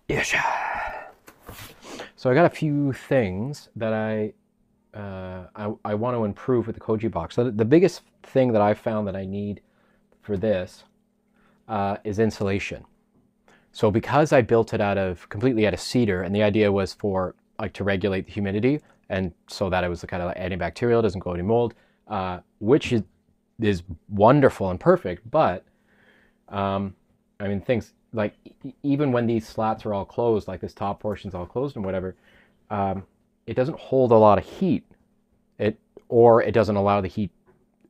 Yes. So I got a few things that I want to improve with the Koji box. So the biggest thing that I found that I need for this is insulation. So because I built it completely out of cedar, and the idea was for like to regulate the humidity, and so that it was kind of like antibacterial, doesn't go any mold, which is wonderful and perfect. But I mean, things like even when these slats are all closed, like this top portion's all closed and whatever, it doesn't hold a lot of heat. Or it doesn't allow the heat.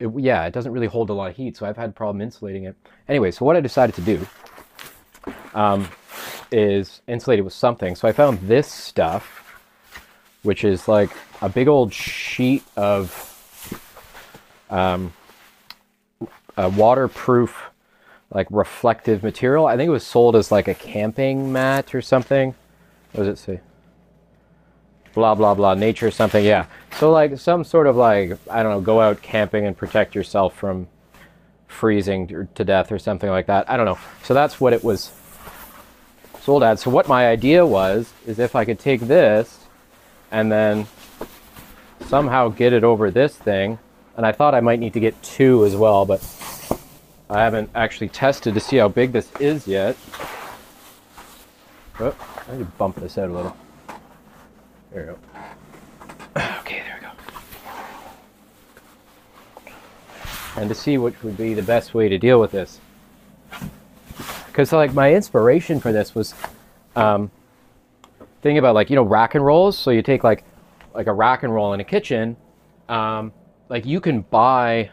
It doesn't really hold a lot of heat. So I've had a problem insulating it. Anyway, so what I decided to do is insulate it with something. So I found this stuff, which is like a big old sheet of a waterproof, like reflective material. I think it was sold as like a camping mat or something. What does it say? Blah, blah, blah, nature something. Yeah. So like some sort of like, I don't know, go out camping and protect yourself from freezing to death or something like that. I don't know. So that's what it was sold at. So what my idea was, is if I could take this and then somehow get it over this thing, and I thought I might need to get two as well, but I haven't actually tested to see how big this is yet. Oh, I need to bump this out a little. There we go. Okay, there we go. And to see which would be the best way to deal with this. Because like my inspiration for this was thinking about like, you know, rack and rolls. So you take like a rack and roll in a kitchen, like you can buy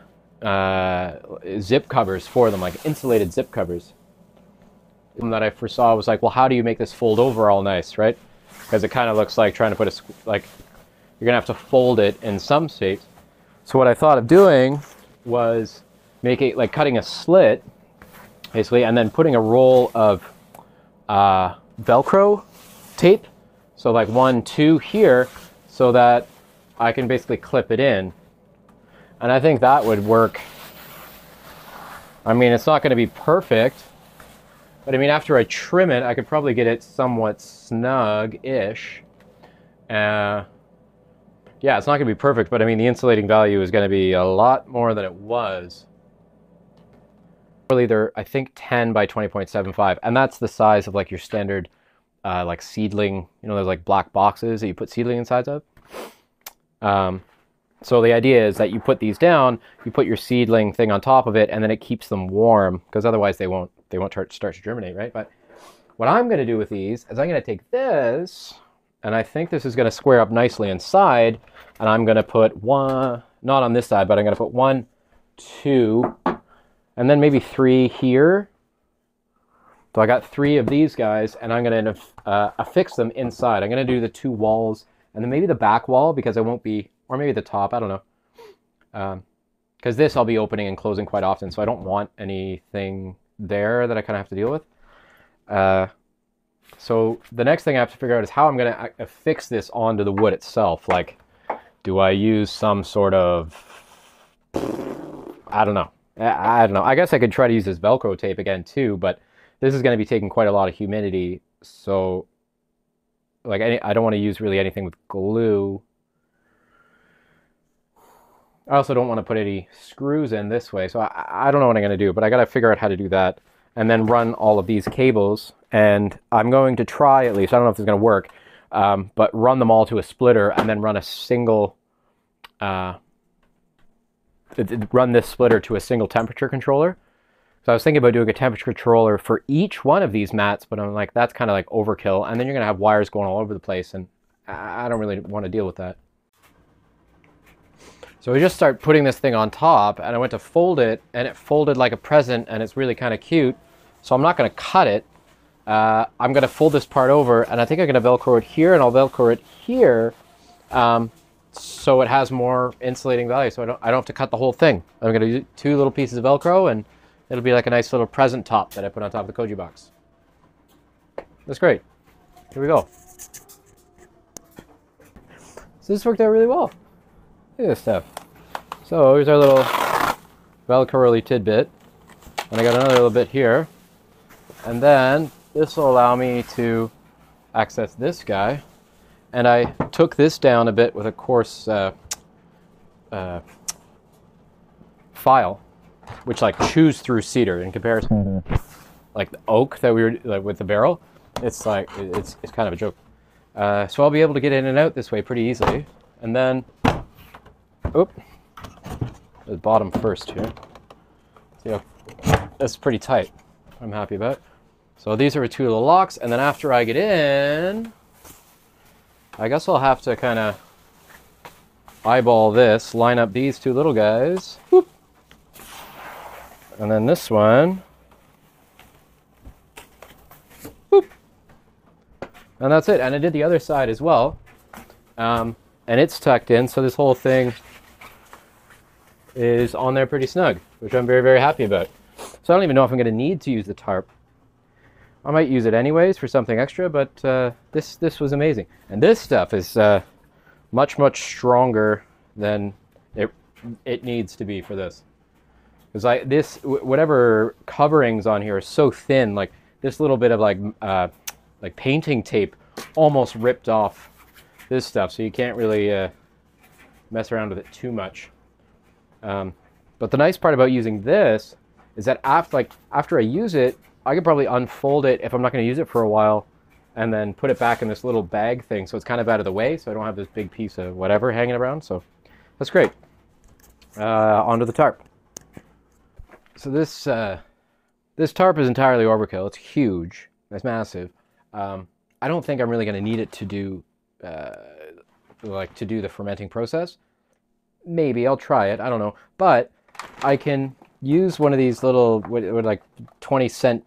zip covers for them, like insulated zip covers. And that I foresaw was like, well, how do you make this fold over all nice, right? Because it kind of looks like trying to put like you're gonna have to fold it in some shapes. So what I thought of doing was like cutting a slit, basically, and then putting a roll of Velcro tape. So like 1, 2 here, so that I can basically clip it in. And I think that would work. I mean, it's not going to be perfect, but I mean, after I trim it, I could probably get it somewhat snug-ish. Yeah, it's not going to be perfect, but I mean, the insulating value is going to be a lot more than it was. Really, they're, I think, 10 by 20.75, and that's the size of like your standard like seedling, you know, there's like black boxes that you put seedling insides of. So the idea is that you put these down, you put your seedling thing on top of it, and then it keeps them warm, because otherwise they won't start to germinate, right? But what I'm going to do with these is I'm going to take this, and I think this is going to square up nicely inside, and I'm going to put one, not on this side, but I'm going to put 1, 2, and then maybe 3 here. So I got 3 of these guys, and I'm going to affix them inside. I'm going to do the 2 walls, and then maybe the back wall, because I won't be, or maybe the top, I don't know. Because this I'll be opening and closing quite often, so I don't want anything there that I kind of have to deal with. So the next thing I have to figure out is how I'm going to affix this onto the wood itself. Like, do I use some sort of, I don't know. I don't know. I guess I could try to use this Velcro tape again too, but this is going to be taking quite a lot of humidity. So like I don't want to use really anything with glue. I also don't want to put any screws in this way, so I don't know what I'm going to do, but I got to figure out how to do that, and then run all of these cables, and I'm going to try at least, I don't know if this is going to work, but run them all to a splitter, and then run a single, run this splitter to a single temperature controller. So I was thinking about doing a temperature controller for each one of these mats, but I'm like, that's kind of like overkill, and then you're going to have wires going all over the place, and I don't really want to deal with that. So we just start putting this thing on top, and I went to fold it, and it folded like a present, and it's really kind of cute. So I'm not going to cut it. I'm going to fold this part over, and I think I'm going to Velcro it here, and I'll Velcro it here, so it has more insulating value. So I don't have to cut the whole thing. I'm going to do 2 little pieces of Velcro, and it'll be like a nice little present top that I put on top of the Koji box. That's great. Here we go. So this worked out really well. Look at this stuff. So here's our little Velcro-y tidbit. And I got another little bit here. And then this will allow me to access this guy. And I took this down a bit with a coarse file, which like chews through cedar in comparison to like the oak that we were like with the barrel. It's like it's kind of a joke. So I'll be able to get in and out this way pretty easily. And then, oop, the bottom first here. See how that's pretty tight. I'm happy about it. So these are two little locks, and then after I get in, I guess I'll have to kind of eyeball this, line up these two little guys, whoop, and then this one, whoop, and that's it. And I did the other side as well, and it's tucked in, so this whole thing is on there pretty snug, which I'm very, very happy about. So I don't even know if I'm going to need to use the tarp. I might use it anyways for something extra, but this was amazing. And this stuff is much, much stronger than it needs to be for this. Because whatever coverings on here are so thin, like this little bit of like painting tape almost ripped off this stuff, so you can't really mess around with it too much. But the nice part about using this is that after I use it, I could probably unfold it if I'm not going to use it for a while, and then put it back in this little bag thing, so it's kind of out of the way, so I don't have this big piece of whatever hanging around. So that's great. Onto the tarp. So this tarp is entirely overkill. It's huge. It's massive. I don't think I'm really going to need it to do to do the fermenting process. Maybe I'll try it. I don't know, but I can use one of these little like 20-cent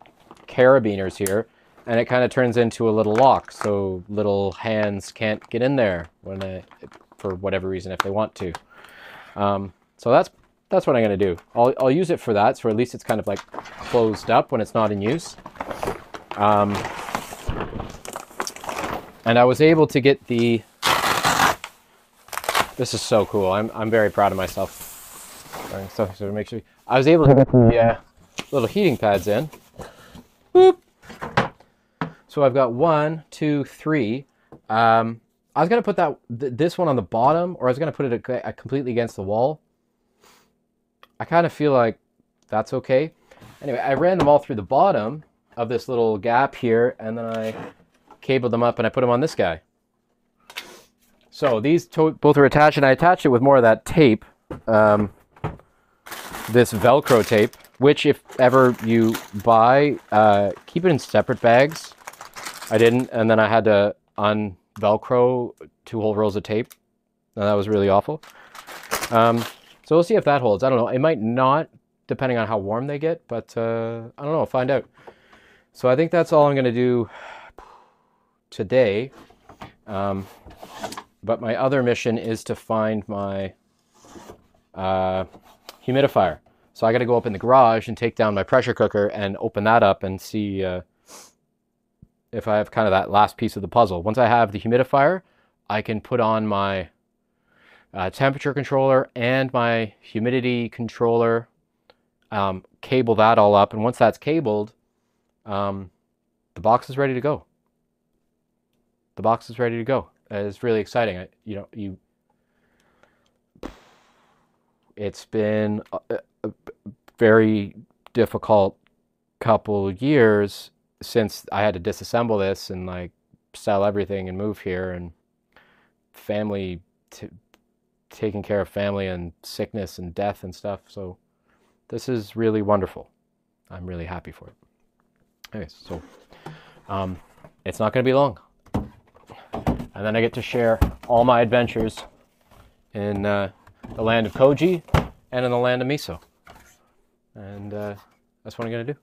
carabiners here, and it kind of turns into a little lock, so little hands can't get in there for whatever reason if they want to. So that's what I'm going to do. I'll use it for that, so at least it's kind of like closed up when it's not in use. And I was able to get the. This is so cool. I'm very proud of myself. So make sure I was able to get the little heating pads in. Boop. So I've got 1, 2, 3. I was gonna put this one on the bottom, or I was gonna put it completely against the wall. I kind of feel like that's okay. Anyway, I ran them all through the bottom of this little gap here, and then I cabled them up and I put them on this guy. So these both are attached, and I attached it with more of that tape. This Velcro tape, which if ever you buy, keep it in separate bags. I didn't, and then I had to un-Velcro 2 whole rolls of tape. And that was really awful. So we'll see if that holds. I don't know. It might not, depending on how warm they get, but I don't know. I'll find out. So I think that's all I'm going to do today. But my other mission is to find my humidifier. So I got to go up in the garage and take down my pressure cooker and open that up and see if I have kind of that last piece of the puzzle. Once I have the humidifier, I can put on my temperature controller and my humidity controller, cable that all up, and once that's cabled, the box is ready to go. The box is ready to go. It's really exciting. It's been a very difficult couple years since I had to disassemble this and like sell everything and move here, and family, taking care of family and sickness and death and stuff. So this is really wonderful. I'm really happy for it. Okay, so it's not going to be long. And then I get to share all my adventures in the land of Koji and in the land of miso. And that's what I'm going to do.